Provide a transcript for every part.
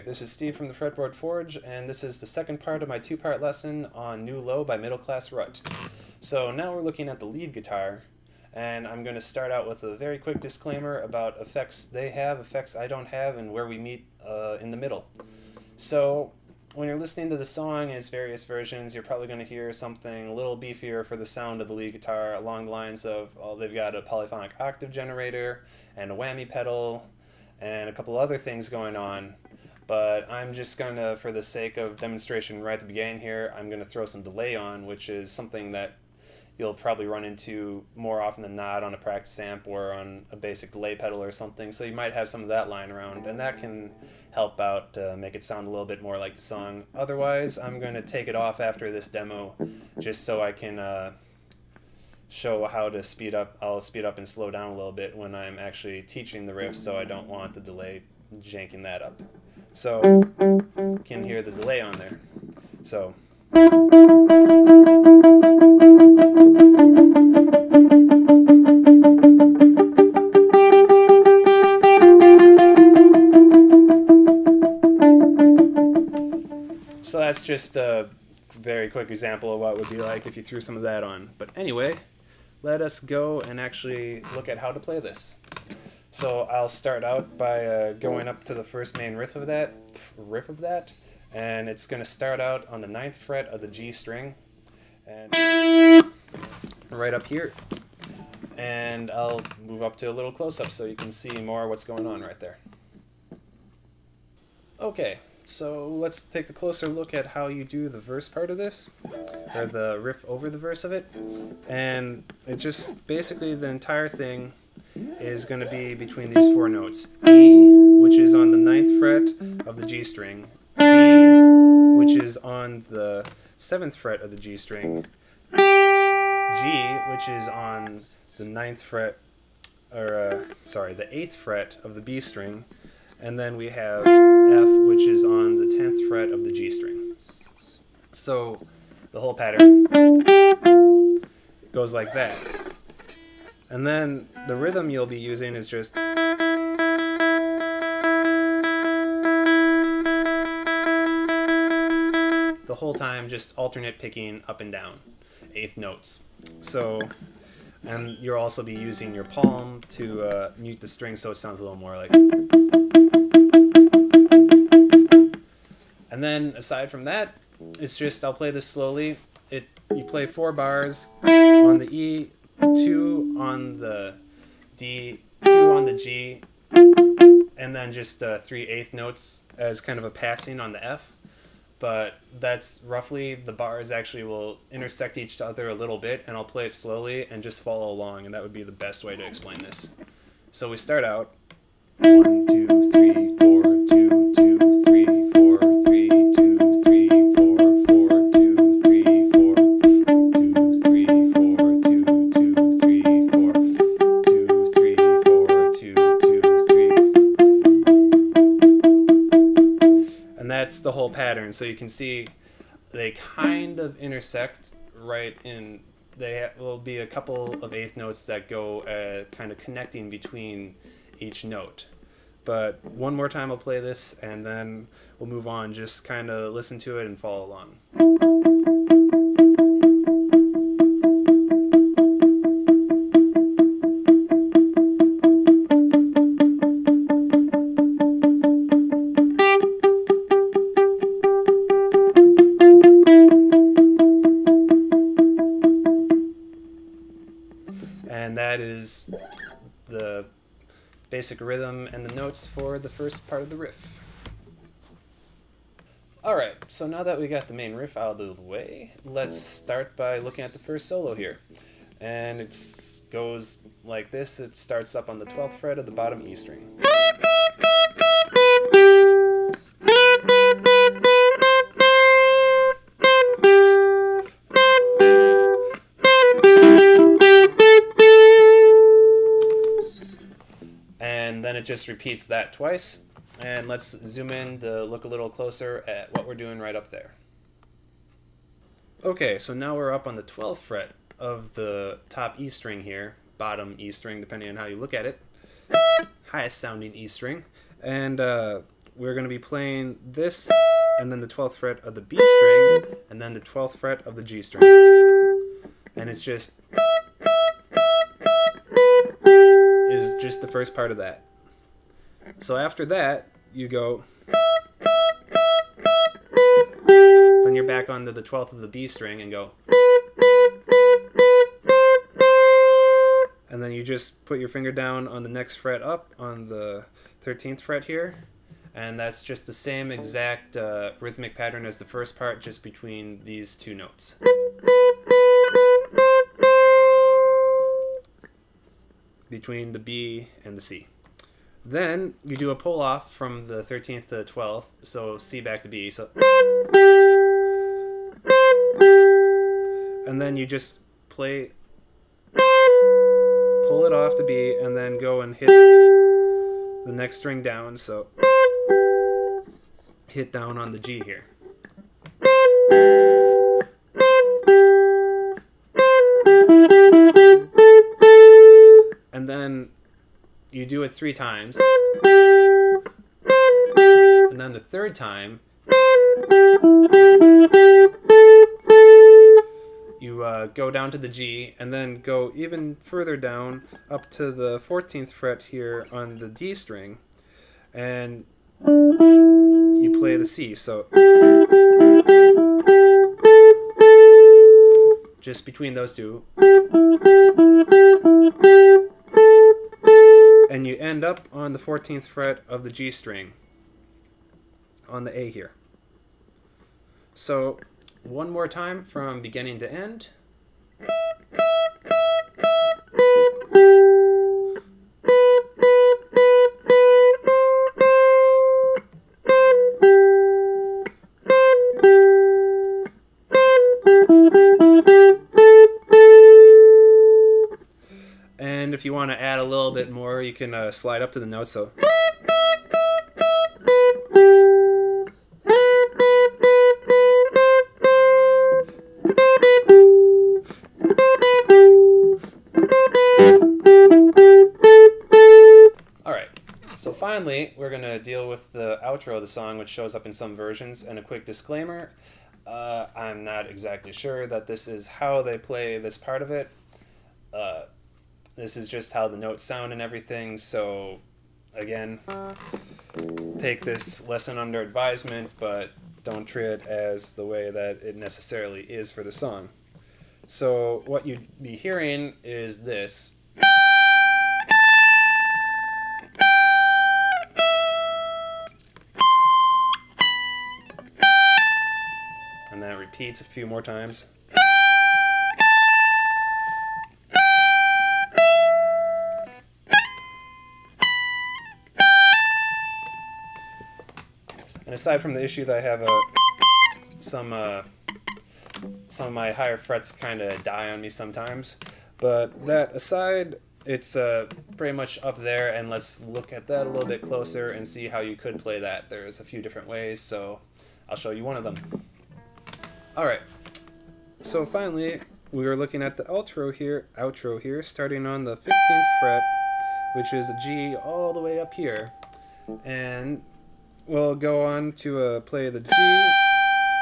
this is Steve from the Fretboard Forge, and this is the second part of my two-part lesson on New Low by Middle Class Rut. So now we're looking at the lead guitar, and I'm going to start out with a very quick disclaimer about effects they have, effects I don't have, and where we meet in the middle. So when you're listening to the song in its various versions, you're probably going to hear something a little beefier for the sound of the lead guitar along the lines of, oh, they've got a polyphonic octave generator and a whammy pedal and a couple other things going on. But I'm just going to, for the sake of demonstration right at the beginning here, I'm going to throw some delay on, which is something that you'll probably run into more often than not on a practice amp or on a basic delay pedal or something. So you might have some of that lying around, and that can help out make it sound a little bit more like the song. Otherwise, I'm going to take it off after this demo just so I can show how to speed up. I'll speed up and slow down a little bit when I'm actually teaching the riff, so I don't want the delay janking that up. So you can hear the delay on there. So that's just a very quick example of what it would be like if you threw some of that on. But anyway, let us go and actually look at how to play this. So I'll start out by going up to the first main riff of that, and it's going to start out on the 9th fret of the G string, and right up here. And I'll move up to a little close-up so you can see more what's going on right there. Okay, so let's take a closer look at how you do the verse part of this, or the riff over the verse of it. And it just basically, the entire thing is going to be between these four notes. E, which is on the 9th fret of the G string. D, which is on the 7th fret of the G string. G, which is on the 9th fret, or the 8th fret of the B string. And then we have F, which is on the 10th fret of the G string. So the whole pattern goes like that. And then the rhythm you'll be using is just the whole time, just alternate picking up and down 8th notes. So, and you'll also be using your palm to mute the string so it sounds a little more like. And then aside from that, it's just, I'll play this slowly. You play 4 bars on the E, 2 on the D, 2 on the G, and then just 3 8th notes as kind of a passing on the F. But that's roughly, the bars actually will intersect each other a little bit, and I'll play it slowly and just follow along, and that would be the best way to explain this. So we start out 1 2 3 4 2 2 3 4 3 2 3 4 4 2 3 4 2 3 4 2 2 3 4 2 3 4 2 2 3. And that's the whole pattern. So you can see they kind of intersect right in. There will be a couple of 8th notes that go kind of connecting between each note. But one more time I'll play this, and then we'll move on. Just kind of listen to it and follow along. And that is the basic rhythm and the notes for the first part of the riff. Alright, so now that we got the main riff out of the way, let's start by looking at the first solo here. And it goes like this. It starts up on the 12th fret of the bottom E string. And then it just repeats that twice. And let's zoom in to look a little closer at what we're doing right up there. Okay, so now we're up on the 12th fret of the top E string here, bottom E string depending on how you look at it, highest sounding E string, and we're going to be playing this, and then the 12th fret of the B string, and then the 12th fret of the G string. And it's just the first part of that. So after that, you go, then you're back onto the 12th of the B string and go, and then you just put your finger down on the next fret up on the 13th fret here, and that's just the same exact rhythmic pattern as the first part, just between these two notes. Between the B and the C. Then you do a pull off from the 13th to the 12th, so C back to B. So, and then you just play, pull it off to B, and then go and hit the next string down. So hit down on the G here. And then you do it 3 times. And then the third time, you go down to the G, and then go even further down up to the 14th fret here on the D string, and you play the C. So just between those two, and you end up on the 14th fret of the G string on the A here. So one more time from beginning to end. And if you want to add a little bit more, you can slide up to the notes. So So finally, we're going to deal with the outro of the song, which shows up in some versions. And a quick disclaimer, I'm not exactly sure that this is how they play this part of it. This is just how the notes sound and everything. So again, take this lesson under advisement, but don't treat it as the way that it necessarily is for the song. So what you'd be hearing is this. And that repeats a few more times. And aside from the issue that I have some of my higher frets kind of die on me sometimes, but that aside, it's pretty much up there, and let's look at that a little bit closer and see how you could play that. There's a few different ways, so I'll show you one of them. Alright, so finally, we are looking at the outro here, starting on the 15th fret, which is a G all the way up here. And we'll go on to play the G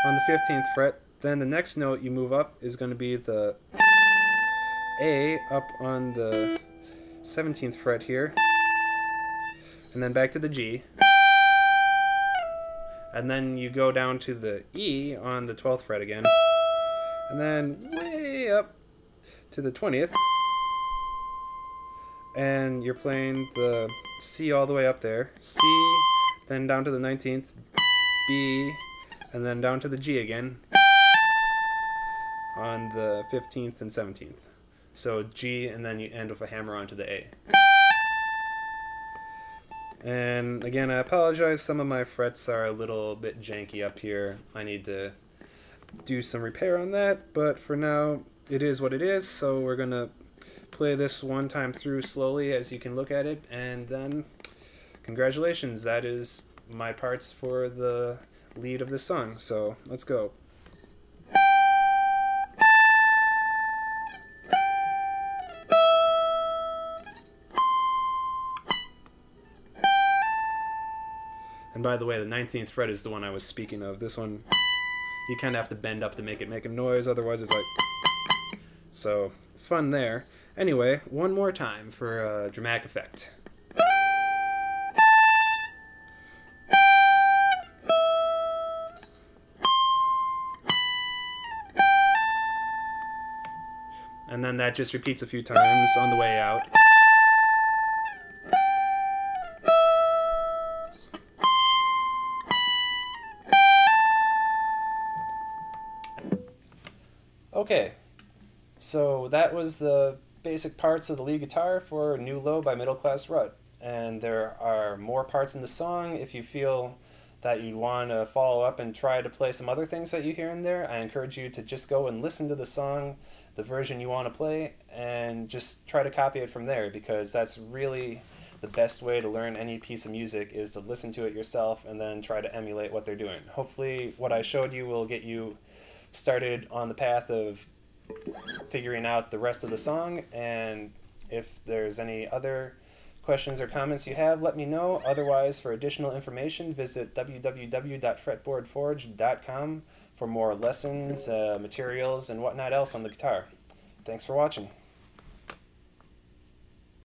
on the 15th fret. Then the next note you move up is going to be the A up on the 17th fret here. And then back to the G. And then you go down to the E on the 12th fret again. And then way up to the 20th. And you're playing the C all the way up there. C, then down to the 19th, B, and then down to the G again on the 15th and 17th. So G, and then you end with a hammer onto the A. And again, I apologize, some of my frets are a little bit janky up here. I need to do some repair on that, but for now, it is what it is, so we're going to play this one time through slowly as you can look at it, and then congratulations, that is my parts for the lead of this song, so let's go. And by the way, the 19th fret is the one I was speaking of. This one, you kind of have to bend up to make it make a noise, otherwise it's like... So, fun there. Anyway, one more time for a dramatic effect. And then that just repeats a few times on the way out. Okay, so that was the basic parts of the lead guitar for New Low by Middle Class Rut. And there are more parts in the song. If you feel that you want to follow up and try to play some other things that you hear in there, I encourage you to just go and listen to the song, the version you want to play, and just try to copy it from there, because that's really the best way to learn any piece of music, is to listen to it yourself and then try to emulate what they're doing. Hopefully what I showed you will get you started on the path of figuring out the rest of the song, and if there's any other questions or comments you have, let me know. Otherwise, for additional information, visit www.fretboardforge.com for more lessons, materials, and whatnot else on the guitar. Thanks for watching.